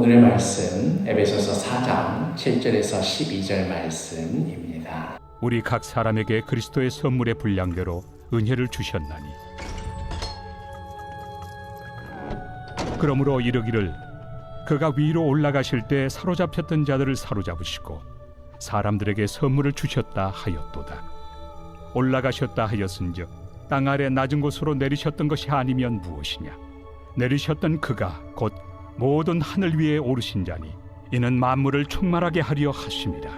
오늘의 말씀 에베소서 4장 7절에서 12절 말씀입니다. 우리 각 사람에게 그리스도의 선물의 분량대로 은혜를 주셨나니 그러므로 이르기를 그가 위로 올라가실 때 사로잡혔던 자들을 사로잡으시고 사람들에게 선물을 주셨다 하였도다. 올라가셨다 하였은즉 땅 아래 낮은 곳으로 내리셨던 것이 아니면 무엇이냐. 내리셨던 그가 곧 모든 하늘 위에 오르신 자니 이는 만물을 충만하게 하려 하심이라.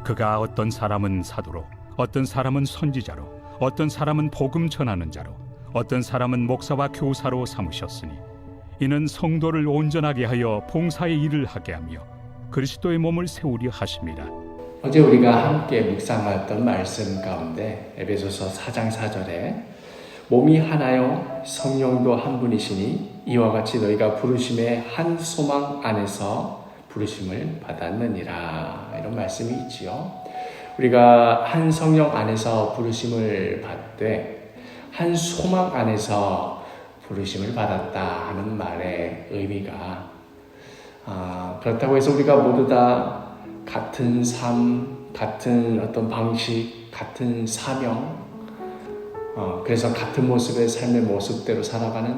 그가 어떤 사람은 사도로, 어떤 사람은 선지자로, 어떤 사람은 복음 전하는 자로, 어떤 사람은 목사와 교사로 삼으셨으니 이는 성도를 온전하게 하여 봉사의 일을 하게 하며 그리스도의 몸을 세우려 하심이라. 어제 우리가 함께 묵상했던 말씀 가운데 에베소서 4장 4절에 몸이 하나요 성령도 한 분이시니 이와 같이 너희가 부르심의 한 소망 안에서 부르심을 받았느니라, 이런 말씀이 있지요. 우리가 한 성령 안에서 부르심을 받되 한 소망 안에서 부르심을 받았다 하는 말의 의미가 그렇다고 해서 우리가 모두 다 같은 삶, 같은 어떤 방식, 같은 사명, 그래서 같은 모습의 삶의 모습대로 살아가는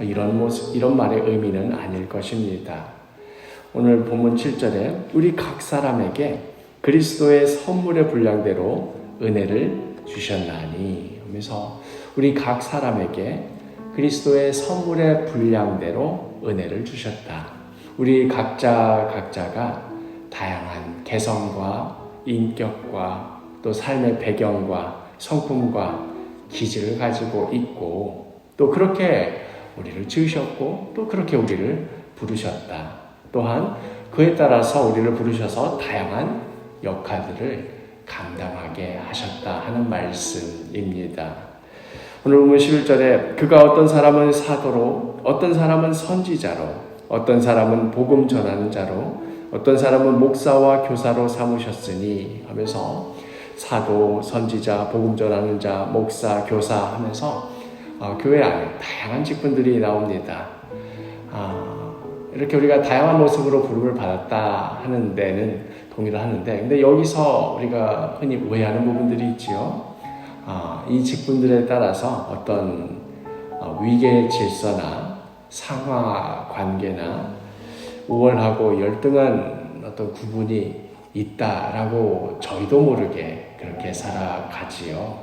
이런 말의 의미는 아닐 것입니다. 오늘 본문 7절에 우리 각 사람에게 그리스도의 선물의 분량대로 은혜를 주셨나니 하면서 우리 각 사람에게 그리스도의 선물의 분량대로 은혜를 주셨다. 우리 각자가 다양한 개성과 인격과 또 삶의 배경과 성품과 기질을 가지고 있고 또 그렇게 우리를 지으셨고 또 그렇게 우리를 부르셨다. 또한 그에 따라서 우리를 부르셔서 다양한 역할들을 감당하게 하셨다 하는 말씀입니다. 오늘 본문 11절에 그가 어떤 사람은 사도로, 어떤 사람은 선지자로, 어떤 사람은 복음 전하는 자로, 어떤 사람은 목사와 교사로 삼으셨으니 하면서 사도, 선지자, 복음 전하는 자, 목사, 교사 하면서 교회 안에 다양한 직분들이 나옵니다. 이렇게 우리가 다양한 모습으로 부름을 받았다 하는 데는 동의를 하는데, 근데 여기서 우리가 흔히 오해하는 부분들이 있지요. 이 직분들에 따라서 어떤 위계 질서나 상하 관계나 우월하고 열등한 어떤 구분이 있다라고 저희도 모르게 그렇게 살아가지요.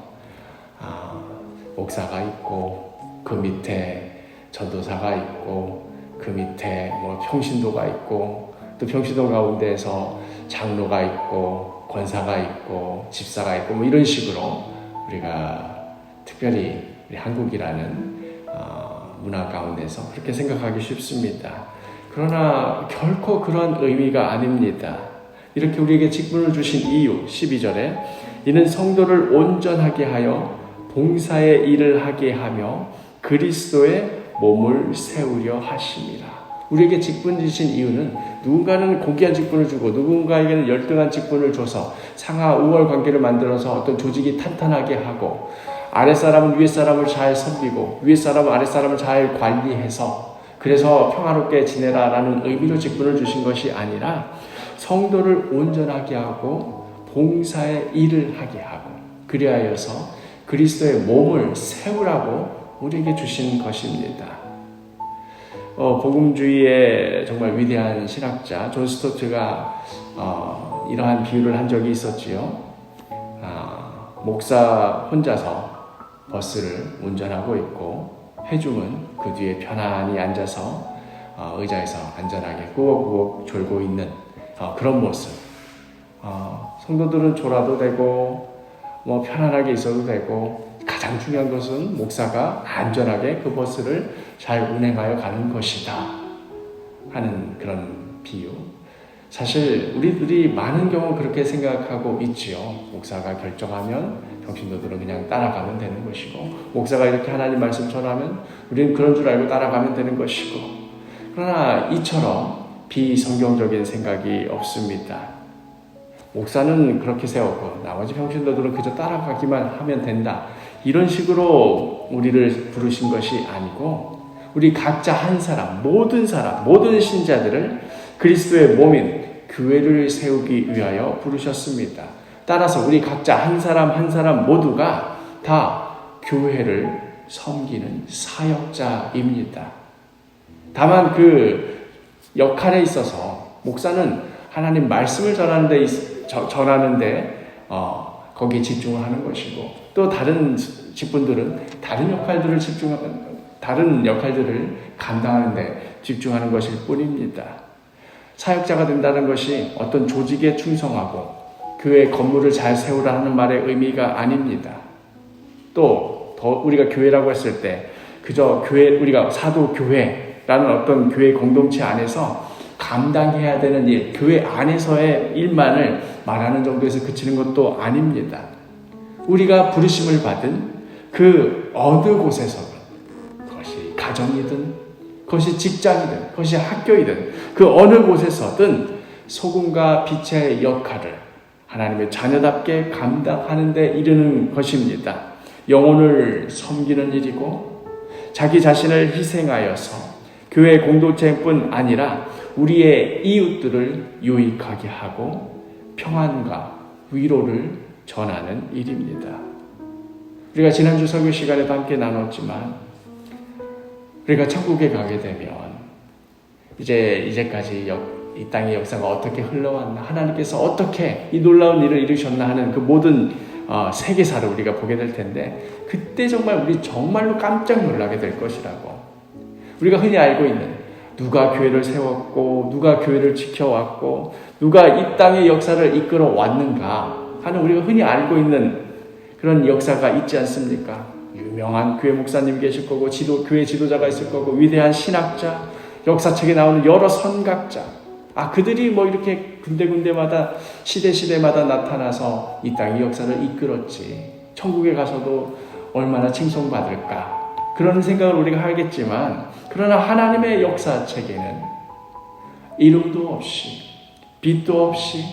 목사가 있고 그 밑에 전도사가 있고 그 밑에 평신도가 있고 또 평신도 가운데에서 장로가 있고 권사가 있고 집사가 있고 이런 식으로 우리가 특별히 우리 한국이라는 문화 가운데서 그렇게 생각하기 쉽습니다. 그러나 결코 그런 의미가 아닙니다. 이렇게 우리에게 직분을 주신 이유 12절에 이는 성도를 온전하게 하여 봉사의 일을 하게 하며 그리스도의 몸을 세우려 하심이라. 우리에게 직분 주신 이유는 누군가는 고귀한 직분을 주고 누군가에게는 열등한 직분을 줘서 상하 우월 관계를 만들어서 어떤 조직이 탄탄하게 하고 아랫사람은 위에사람을 잘 섬기고 위에사람은 아랫사람을 잘 관리해서 그래서 평화롭게 지내라라는 의미로 직분을 주신 것이 아니라 성도를 온전하게 하고 봉사의 일을 하게 하고 그리하여서 그리스도의 몸을 세우라고 우리에게 주신 것입니다. 복음주의의 정말 위대한 신학자 존 스토트가 이러한 비유를 한 적이 있었지요. 목사 혼자서 버스를 운전하고 있고 회중은 그 뒤에 편안히 앉아서 의자에서 안전하게 꾸벅꾸벅 졸고 있는 그런 모습. 성도들은 졸아도 되고 편안하게 있어도 되고 가장 중요한 것은 목사가 안전하게 그 버스를 잘 운행하여 가는 것이다 하는 그런 비유. 사실 우리들이 많은 경우 그렇게 생각하고 있지요. 목사가 결정하면 평신도들은 그냥 따라가면 되는 것이고 목사가 이렇게 하나님 말씀 전하면 우리는 그런 줄 알고 따라가면 되는 것이고, 그러나 이처럼 비성경적인 생각이 없습니다. 목사는 그렇게 세웠고 나머지 평신도들은 그저 따라가기만 하면 된다, 이런 식으로 우리를 부르신 것이 아니고 우리 각자 한 사람, 모든 신자들을 그리스도의 몸인 교회를 세우기 위하여 부르셨습니다. 따라서 우리 각자 한 사람 모두가 다 교회를 섬기는 사역자입니다. 다만 그 역할에 있어서 목사는 하나님 말씀을 전하는데 거기에 집중을 하는 것이고, 또 다른 직분들은 다른 역할들을 감당하는데 집중하는 것일 뿐입니다. 사역자가 된다는 것이 어떤 조직에 충성하고 교회 건물을 잘 세우라는 말의 의미가 아닙니다. 또 더 우리가 교회라고 했을 때 그저 우리가 사도교회라는 어떤 교회 공동체 안에서 감당해야 되는 일, 교회 안에서의 일만을 말하는 정도에서 그치는 것도 아닙니다. 우리가 부르심을 받은 그 어느 곳에서든, 그것이 가정이든 그것이 직장이든 그것이 학교이든 그 어느 곳에서든 소금과 빛의 역할을 하나님의 자녀답게 감당하는 데 이르는 것입니다. 영혼을 섬기는 일이고, 자기 자신을 희생하여서 교회 공동체뿐 아니라 우리의 이웃들을 유익하게 하고 평안과 위로를 전하는 일입니다. 우리가 지난주 설교 시간에도 함께 나눴지만, 우리가 천국에 가게 되면 이제까지 이 땅의 역사가 어떻게 흘러왔나, 하나님께서 어떻게 이 놀라운 일을 이루셨나 하는 그 모든 세계사를 우리가 보게 될 텐데, 그때 정말 우리 정말로 깜짝 놀라게 될 것이라고. 우리가 흔히 알고 있는 누가 교회를 세웠고 누가 교회를 지켜왔고 누가 이 땅의 역사를 이끌어 왔는가 하는 우리가 흔히 알고 있는 그런 역사가 있지 않습니까? 유명한 교회 목사님 계실 거고 교회 지도자가 있을 거고 위대한 신학자, 역사책에 나오는 여러 선각자, 그들이 이렇게 군데군데마다 시대마다 나타나서 이 땅의 역사를 이끌었지, 천국에 가서도 얼마나 칭송받을까, 그런 생각을 우리가 하겠지만, 그러나 하나님의 역사책에는 이름도 없이 빛도 없이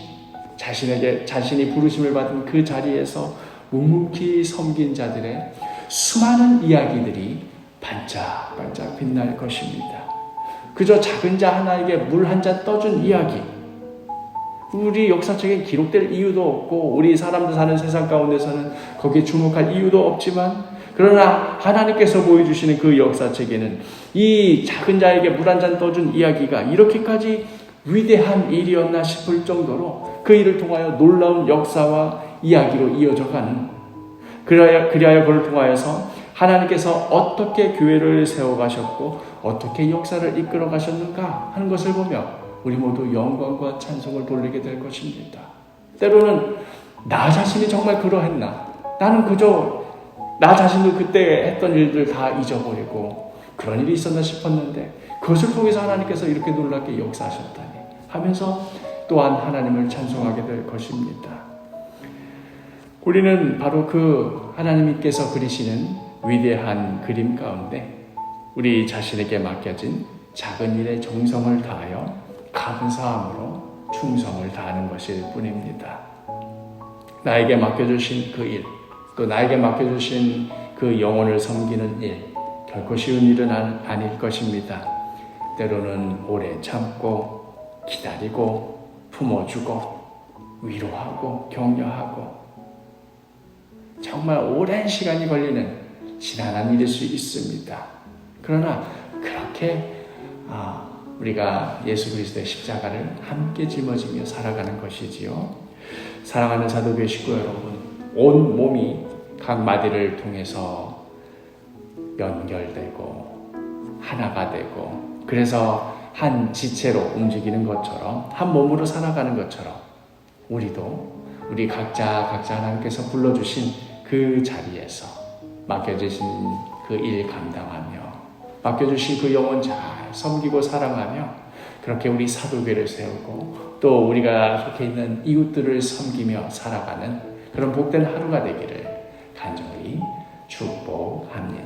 자신이 부르심을 받은 그 자리에서 묵묵히 섬긴 자들의 수많은 이야기들이 반짝반짝 빛날 것입니다. 그저 작은 자 하나에게 물 한 잔 떠준 이야기, 우리 역사책에 기록될 이유도 없고 우리 사람들 사는 세상 가운데서는 거기에 주목할 이유도 없지만, 그러나 하나님께서 보여주시는 그 역사책에는 이 작은 자에게 물 한 잔 떠준 이야기가 이렇게까지 위대한 일이었나 싶을 정도로 그 일을 통하여 놀라운 역사와 이야기로 이어져가는, 그리하여 그를 통하여서 하나님께서 어떻게 교회를 세워가셨고 어떻게 역사를 이끌어 가셨는가 하는 것을 보며 우리 모두 영광과 찬송을 돌리게 될 것입니다. 때로는 나 자신이 정말 그러했나, 나는 그저 나 자신도 그때 했던 일들 다 잊어버리고 그런 일이 있었나 싶었는데 그것을 통해서 하나님께서 이렇게 놀랍게 역사하셨다니 하면서 또한 하나님을 찬송하게 될 것입니다. 우리는 바로 그 하나님께서 그리시는 위대한 그림 가운데 우리 자신에게 맡겨진 작은 일에 정성을 다하여 감사함으로 충성을 다하는 것일 뿐입니다. 나에게 맡겨주신 그 일, 또 나에게 맡겨주신 그 영혼을 섬기는 일, 결코 쉬운 일은 아닐 것입니다. 때로는 오래 참고 기다리고 품어주고 위로하고 격려하고 정말 오랜 시간이 걸리는 지난한 일일 수 있습니다. 그러나 그렇게 우리가 예수 그리스도의 십자가를 함께 짊어지며 살아가는 것이지요. 사랑하는 사도교회 식구 여러분, 온 몸이 각 마디를 통해서 연결되고 하나가 되고, 그래서 한 지체로 움직이는 것처럼, 한 몸으로 살아가는 것처럼 우리도 우리 각자 하나님께서 불러주신 그 자리에서 맡겨주신 그 일 감당하며 맡겨주신 그 영혼 잘 섬기고 사랑하며 그렇게 우리 사도교회를 세우고 또 우리가 속해 있는 이웃들을 섬기며 살아가는 그런 복된 하루가 되기를 간절히 축복합니다.